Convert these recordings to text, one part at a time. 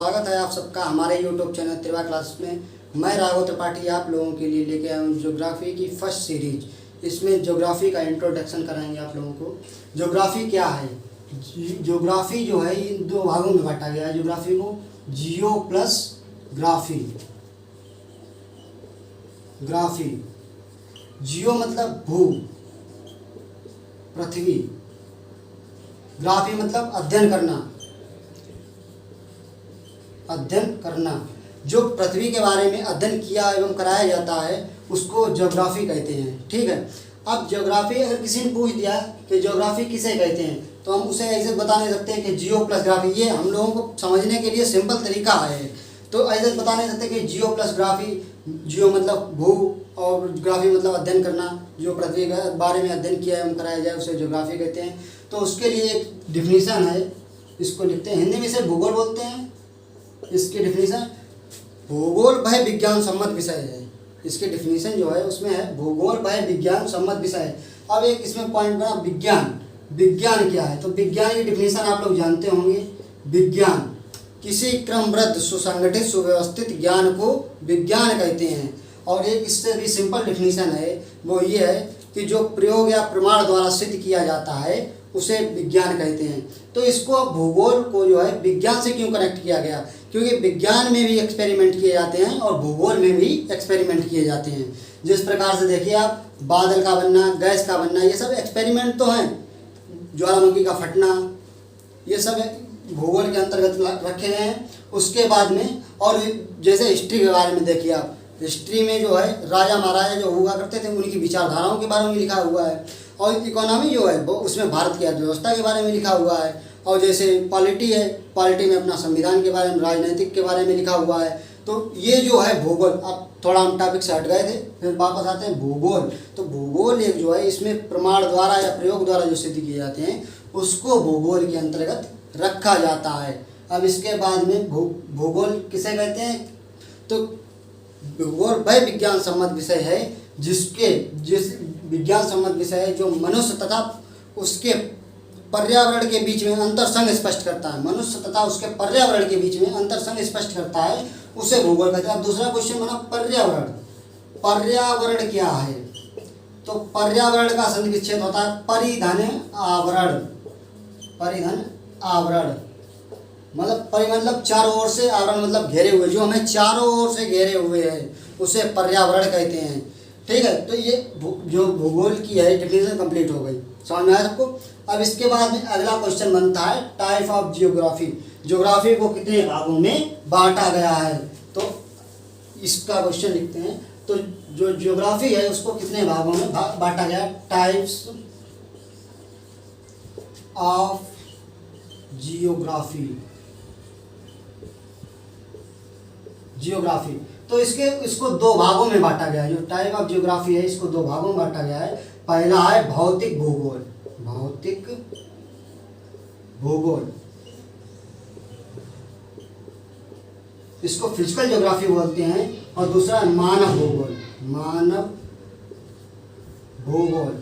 स्वागत है आप सबका हमारे YouTube चैनल त्रिवा क्लास में। मैं राघव त्रिपाठी आप लोगों के लिए लेके आया हूँ ज्योग्राफी की फर्स्ट सीरीज। इसमें ज्योग्राफी का इंट्रोडक्शन कराएंगे आप लोगों को। ज्योग्राफी क्या है? ज्योग्राफी जो है इन दो भागों में बांटा गया है ज्योग्राफी को, जियो प्लस ग्राफी। ग्राफी, जियो मतलब भू पृथ्वी, ग्राफी मतलब अध्ययन करना। अध्ययन करना, जो पृथ्वी के बारे में अध्ययन किया एवं कराया जाता है उसको ज्योग्राफी कहते हैं। ठीक है, अब ज्योग्राफी अगर किसी ने पूछ दिया कि ज्योग्राफी किसे कहते हैं तो हम उसे ऐसे बता नहीं सकते कि जियो प्लस ग्राफी। ये हम लोगों को समझने के लिए सिंपल तरीका है, तो ऐसे बता नहीं सकते कि जियो प्लस ग्राफी। जियो मतलब भू और ग्राफी मतलब अध्ययन करना। जो पृथ्वी के बारे में अध्ययन किया एवं कराया जाए उसे ज्योग्राफी कहते हैं। तो उसके लिए एक डिफिनीसन है, इसको लिखते हैं। हिंदी में इसे भूगोल बोलते हैं। इसकी डिफिनीशन, भूगोल वह विज्ञान सम्मत विषय है। इसकी डिफिनीशन जो है उसमें है भूगोल वह विज्ञान सम्मत विषय है। अब एक इसमें पॉइंट बना विज्ञान। विज्ञान क्या है? तो विज्ञान की डिफिनीशन आप लोग जानते होंगे। विज्ञान किसी क्रमबद्ध सुसंगठित सुव्यवस्थित ज्ञान को विज्ञान कहते हैं। और एक इससे भी सिंपल डिफिनीशन है, वो ये है कि जो प्रयोग या प्रमाण द्वारा सिद्ध किया जाता है उसे विज्ञान कहते हैं। तो इसको भूगोल को जो है विज्ञान से क्यों कनेक्ट किया गया? क्योंकि विज्ञान में भी एक्सपेरिमेंट किए जाते हैं और भूगोल में भी एक्सपेरिमेंट किए जाते हैं। जिस प्रकार से देखिए आप, बादल का बनना, गैस का बनना, ये सब एक्सपेरिमेंट तो हैं। ज्वालामुखी का फटना, ये सब भूगोल के अंतर्गत रखे गए हैं। उसके बाद में और जैसे हिस्ट्री के बारे में देखिए आप, हिस्ट्री में जो है राजा महाराजा जो हुआ करते थे उनकी विचारधाराओं के बारे में लिखा हुआ है। और इकोनॉमी जो है वो उसमें भारत की अर्थव्यवस्था के बारे में लिखा हुआ है। और जैसे पॉलिटी है, पॉलिटी में अपना संविधान के बारे में, राजनीतिक के बारे में लिखा हुआ है। तो ये जो है भूगोल। अब थोड़ा हम टॉपिक से हट गए थे, फिर वापस आते हैं भूगोल। तो भूगोल एक जो है इसमें प्रमाण द्वारा या प्रयोग द्वारा जो सिद्ध किए जाते हैं उसको भूगोल के अंतर्गत रखा जाता है। अब इसके बाद में भूगोल किसे कहते हैं? तो भूगोल वह विज्ञान सम्मत विषय है जिस विज्ञान सम्मत विषय है जो मनुष्य तथा उसके पर्यावरण के बीच में अंतर संग स्पष्ट करता है। मनुष्य तथा उसके पर्यावरण के बीच में अंतर संग स्पष्ट करता है, उसे भूगोल कहते हैं। अब दूसरा क्वेश्चन बना पर्यावरण। पर्यावरण क्या है? तो पर्यावरण का संधि विच्छेद होता है परिधन आवरण। परिधन आवरण मतलब मतलब चारों ओर से, आवरण मतलब घेरे हुए, जो हमें चारों ओर से घेरे हुए है उसे पर्यावरण कहते हैं। ठीक है, तो ये जो भूगोल की है डिफिनेशन कंप्लीट हो गई। समझ में आया सबको? अब इसके बाद में अगला क्वेश्चन बनता है टाइप ऑफ जियोग्राफी। ज्योग्राफी को कितने भागों में बांटा गया है? तो इसका क्वेश्चन लिखते हैं। तो जो ज्योग्राफी है उसको कितने भागों में बांटा गया? Types of geography. जियोग्राफी तो इसको दो भागों में बांटा गया है। जो टाइप ऑफ जियोग्राफी है इसको दो भागों में बांटा गया है। पहला है भौतिक भूगोल। भौतिक भूगोल, इसको फिजिकल ज्योग्राफी बोलते हैं। और दूसरा मानव भूगोल। मानव भूगोल,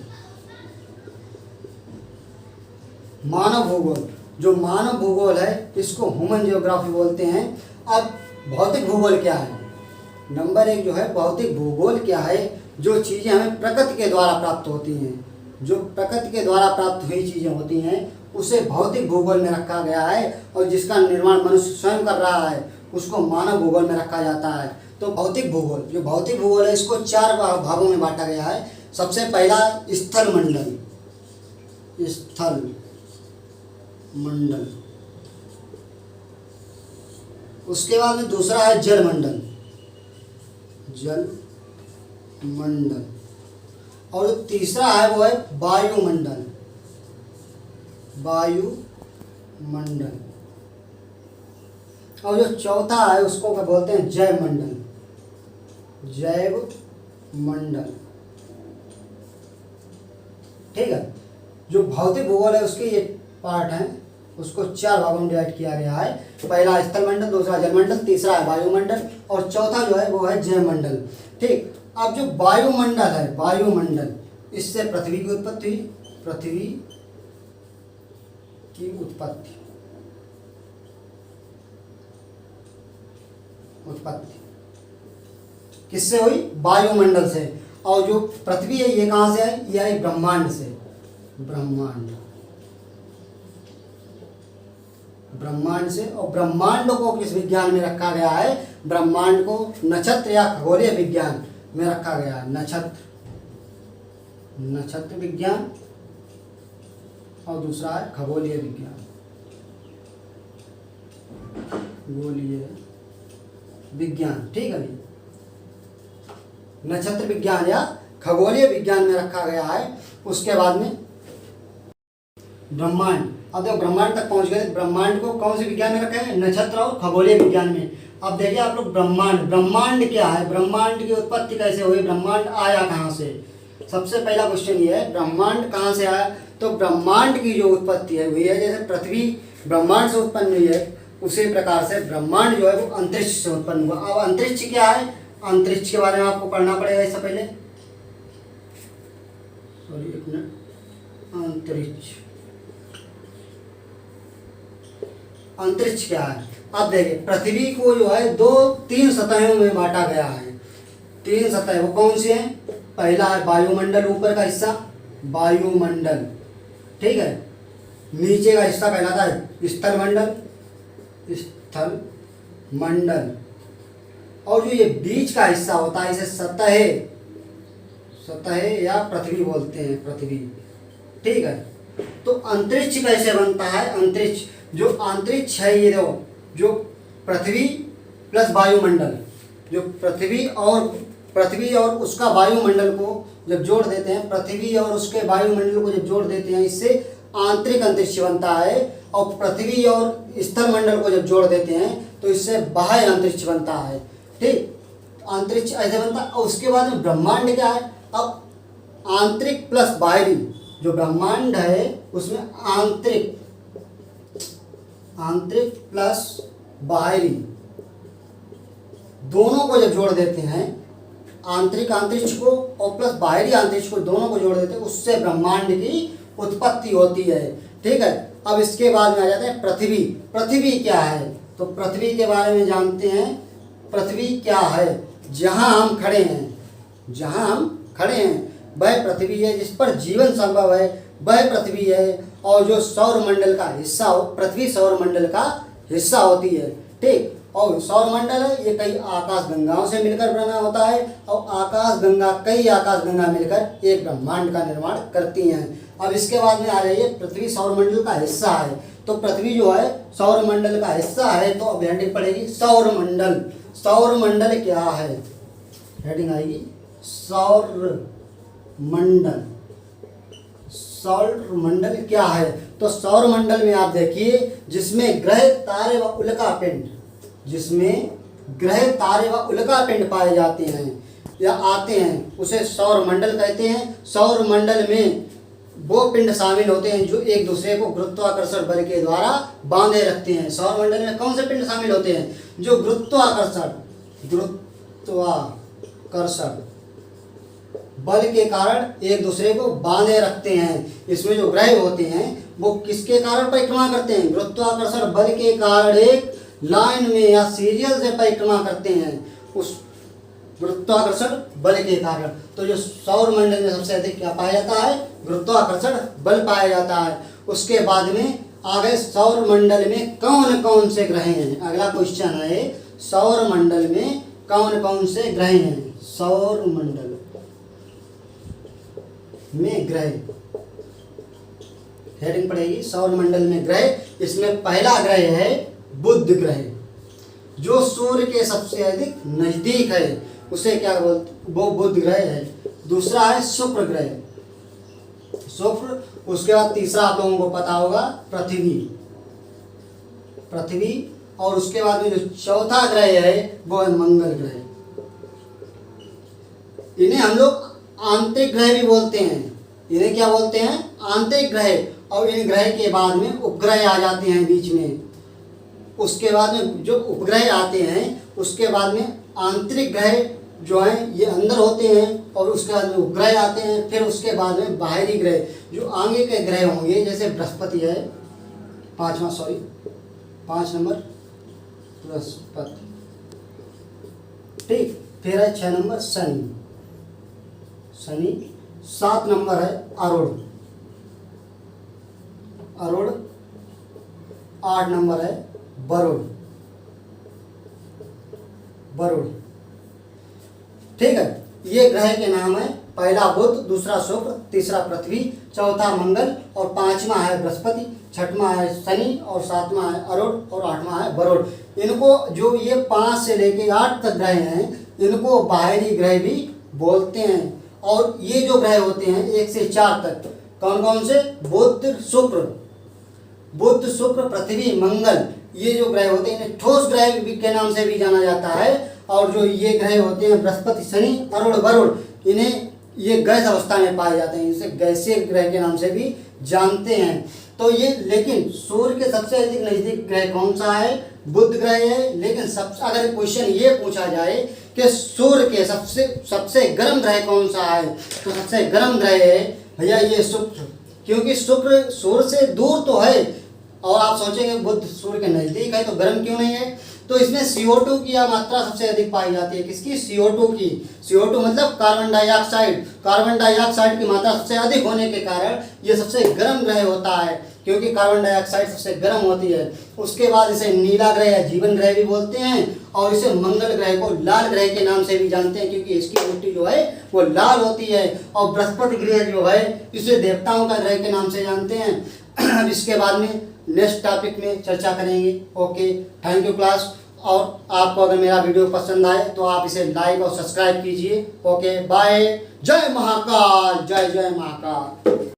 मानव भूगोल, जो मानव भूगोल है इसको ह्यूमन ज्योग्राफी बोलते हैं। अब भौतिक भूगोल क्या है? नंबर एक जो है भौतिक भूगोल क्या है? जो चीज़ें हमें प्रकृति के द्वारा प्राप्त होती हैं, जो प्रकृति के द्वारा प्राप्त हुई चीज़ें होती हैं उसे भौतिक भूगोल में रखा गया है। और जिसका निर्माण मनुष्य स्वयं कर रहा है उसको मानव भूगोल में रखा जाता है। तो भौतिक भूगोल, जो भौतिक भूगोल है इसको चार भागों में बांटा गया है। सबसे पहला स्थल मंडल। स्थल मंडल, उसके बाद में दूसरा है जल मंडल। जल मंडल, और तीसरा है वो है वायुमंडल। वायुमंडल, और जो चौथा है उसको क्या बोलते हैं? जैव मंडल। जैव मंडल। ठीक है, जो भौतिक भूगोल है उसके ये पार्ट हैं, उसको चार भागों में डिवाइड किया गया है। पहला स्थल मंडल, दूसरा जल मंडल, तीसरा है वायुमंडल और चौथा जो है वो है जैव मंडल। ठीक, अब जो वायुमंडल है, वायुमंडल, इससे पृथ्वी की उत्पत्ति हुई। पृथ्वी की उत्पत्ति, उत्पत्ति किससे हुई? वायुमंडल से। और जो पृथ्वी है ये कहाँ से आई? ये आई ब्रह्मांड से। ब्रह्मांड से। और ब्रह्मांड को किस विज्ञान में रखा गया है? ब्रह्मांड को नक्षत्र या खगोलीय विज्ञान में रखा गया है। नक्षत्र विज्ञान और दूसरा है खगोलीय विज्ञान। खगोलीय विज्ञान, ठीक है भैया। नक्षत्र विज्ञान या खगोलीय विज्ञान में रखा गया है। उसके बाद में ब्रह्मांड। अब देखो ब्रह्मांड तक पहुंच गए। ब्रह्मांड को कौन से विज्ञान में रखा है? नक्षत्र और खगोलीय विज्ञान में। अब देखिए आप लोग ब्रह्मांड क्या है? ब्रह्मांड की उत्पत्ति कैसे हुई? ब्रह्मांड आया कहाँ से? सबसे पहला क्वेश्चन ये है, ब्रह्मांड कहाँ से आया? तो ब्रह्मांड की जो उत्पत्ति है हुई है, जैसे पृथ्वी ब्रह्मांड से उत्पन्न हुई है, उसी प्रकार से ब्रह्मांड जो है वो अंतरिक्ष से उत्पन्न हुआ। अब अंतरिक्ष क्या है? अंतरिक्ष के बारे में आपको पढ़ना पड़ेगा। इससे पहले एक मिनट। अंतरिक्ष क्या है? अब देखिए पृथ्वी को जो है तीन सतहों में बांटा गया है। तीन सतह वो कौन सी है? पहला है वायुमंडल, ऊपर का हिस्सा वायुमंडल, ठीक है। नीचे का हिस्सा कहलाता है स्थल मंडल। और जो ये बीच का हिस्सा होता है इसे सतह या पृथ्वी बोलते हैं, पृथ्वी, ठीक है। तो अंतरिक्ष कैसे बनता है? अंतरिक्ष जो अंतरिक्ष है ये देखो, जो पृथ्वी प्लस वायुमंडल, जो पृथ्वी और उसका वायुमंडल को जब जोड़ देते हैं, पृथ्वी और उसके वायुमंडल को जब जोड़ देते हैं, इससे आंतरिक अंतरिक्ष बनता है। और पृथ्वी और स्थल मंडल को जब जोड़ देते हैं तो इससे बाह्य अंतरिक्ष बनता है, ठीक। अंतरिक्ष ऐसे बनता है। और उसके बाद में ब्रह्मांड क्या है? अब आंतरिक प्लस बाहरी, जो ब्रह्मांड है उसमें आंतरिक प्लस बाहरी दोनों को जब जोड़ देते हैं, आंतरिक अंतरिक्ष को और प्लस बाहरी अंतरिक्ष को, दोनों को जोड़ देते हैं, उससे ब्रह्मांड की उत्पत्ति होती है, ठीक है। अब इसके बाद में आ जाते हैं पृथ्वी। पृथ्वी क्या है? तो पृथ्वी के बारे में जानते हैं। पृथ्वी क्या है? जहां हम खड़े हैं वह पृथ्वी है। जिस पर जीवन संभव है वह पृथ्वी है। और जो सौरमंडल का हिस्सा हो, पृथ्वी सौरमंडल का हिस्सा होती है, ठीक। और सौरमंडल है ये कई आकाश गंगाओं से मिलकर बना होता है। और कई आकाश गंगा मिलकर एक ब्रह्मांड का निर्माण करती हैं। अब इसके बाद में आ जाइए, पृथ्वी सौरमंडल का हिस्सा है। तो पृथ्वी जो है सौरमंडल का हिस्सा है। तो अब हेडिंग पड़ेगी सौरमंडल। सौरमंडल क्या है? हेडिंग आएगी सौरमंडल। सौरमंडल क्या है? तो सौरमंडल में आप देखिए, जिसमें ग्रह तारे व उल्कापिंड पाए जाते हैं या आते हैं, उसे सौरमंडल कहते हैं। सौरमंडल में वो पिंड शामिल होते हैं जो एक दूसरे को गुरुत्वाकर्षण बल के द्वारा बांधे रखते हैं। सौरमंडल में कौन से पिंड शामिल होते हैं? जो गुरुत्वाकर्षण बल के कारण एक दूसरे को बांधे रखते हैं। इसमें जो ग्रह होते हैं वो किसके कारण परिक्रमा करते हैं? गुरुत्वाकर्षण बल के कारण एक लाइन में या सीरियल से परिक्रमा करते हैं, उस गुरुत्वाकर्षण बल के कारण। तो जो सौरमंडल में सबसे अधिक क्या पाया जाता है? गुरुत्वाकर्षण बल पाया जाता है। उसके बाद में आगे सौरमंडल में कौन कौन से ग्रह हैं? अगला क्वेश्चन है, सौरमंडल में कौन कौन से ग्रह हैं? सौरमंडल में ग्रह, हेडिंग पड़ेगी सौरमंडल में ग्रह। इसमें पहला ग्रह है बुध ग्रह, जो सूर्य के सबसे अधिक नजदीक है, उसे क्या बोलते? वो बुध ग्रह है। दूसरा है शुक्र ग्रह, शुक्र। उसके बाद तीसरा आप लोगों को पता होगा पृथ्वी। और उसके बाद में जो चौथा ग्रह है वो है मंगल ग्रह। इन्हें हम लोग आंतरिक ग्रह भी बोलते हैं। इन्हें क्या बोलते हैं? आंतरिक ग्रह। और इन ग्रह के बाद में उपग्रह आ जाते हैं बीच में। उसके बाद में जो उपग्रह आते हैं, उसके बाद में आंतरिक ग्रह जो हैं ये अंदर होते हैं, और उसके बाद में उपग्रह आते हैं। फिर उसके बाद में बाहरी ग्रह जो आगे के ग्रह होंगे, जैसे बृहस्पति है, 5 नंबर बृहस्पति। ठीक। फिर है 6 नंबर शनि, 7 नंबर है अरुण, 8 नंबर है वरुण, ठीक है। ये ग्रह के नाम है, पहला बुध, दूसरा शुक्र, तीसरा पृथ्वी, चौथा मंगल और पांचवा है बृहस्पति, छठवां है शनि और सातवां है अरुण और आठवां है वरुण। इनको जो ये 5 से लेके 8 तक ग्रह हैं, इनको बाहरी ग्रह भी बोलते हैं। और ये जो ग्रह होते हैं 1 से 4 तक, कौन कौन से? बुध शुक्र पृथ्वी मंगल, ये जो ग्रह होते हैं इन्हें ठोस ग्रह के नाम से भी जाना जाता है। और जो ये ग्रह होते हैं बृहस्पति, शनि, अरुण, वरुण, इन्हें ये गैस अवस्था में पाए जाते हैं, इसे गैसीय ग्रह के नाम से भी जानते हैं। तो ये, लेकिन सूर्य के सबसे अधिक नजदीक ग्रह कौन सा है? बुध ग्रह है। लेकिन अगर क्वेश्चन ये पूछा जाए कि सूर्य के सबसे गर्म ग्रह कौन सा है, तो सबसे गर्म ग्रह है भैया ये शुक्र, क्योंकि शुक्र सूर्य से दूर तो है। और आप सोचेंगे बुध सूर्य के नजदीक है तो गर्म क्यों नहीं है? तो इसमें CO2 की मात्रा सबसे अधिक पाई जाती है। किसकी? CO2 की। CO2 मतलब कार्बन डाइऑक्साइड की मात्रा सबसे अधिक होने के कारण ये सबसे गर्म ग्रह होता है, क्योंकि कार्बन डाइऑक्साइड सबसे गर्म होती है। उसके बाद इसे नीला ग्रह या जीवन ग्रह भी बोलते हैं, और इसे मंगल ग्रह को लाल ग्रह के नाम से भी जानते हैं, क्योंकि इसकी मिट्टी जो है वो लाल होती है। और बृहस्पति ग्रह जो है इसे देवताओं का ग्रह के नाम से जानते हैं। अब इसके बाद में नेक्स्ट टॉपिक में चर्चा करेंगे। Okay, thank you class. और आपको अगर मेरा वीडियो पसंद आए तो आप इसे लाइक और सब्सक्राइब कीजिए। Okay, bye. जय महाकाल, जय जय महाकाल।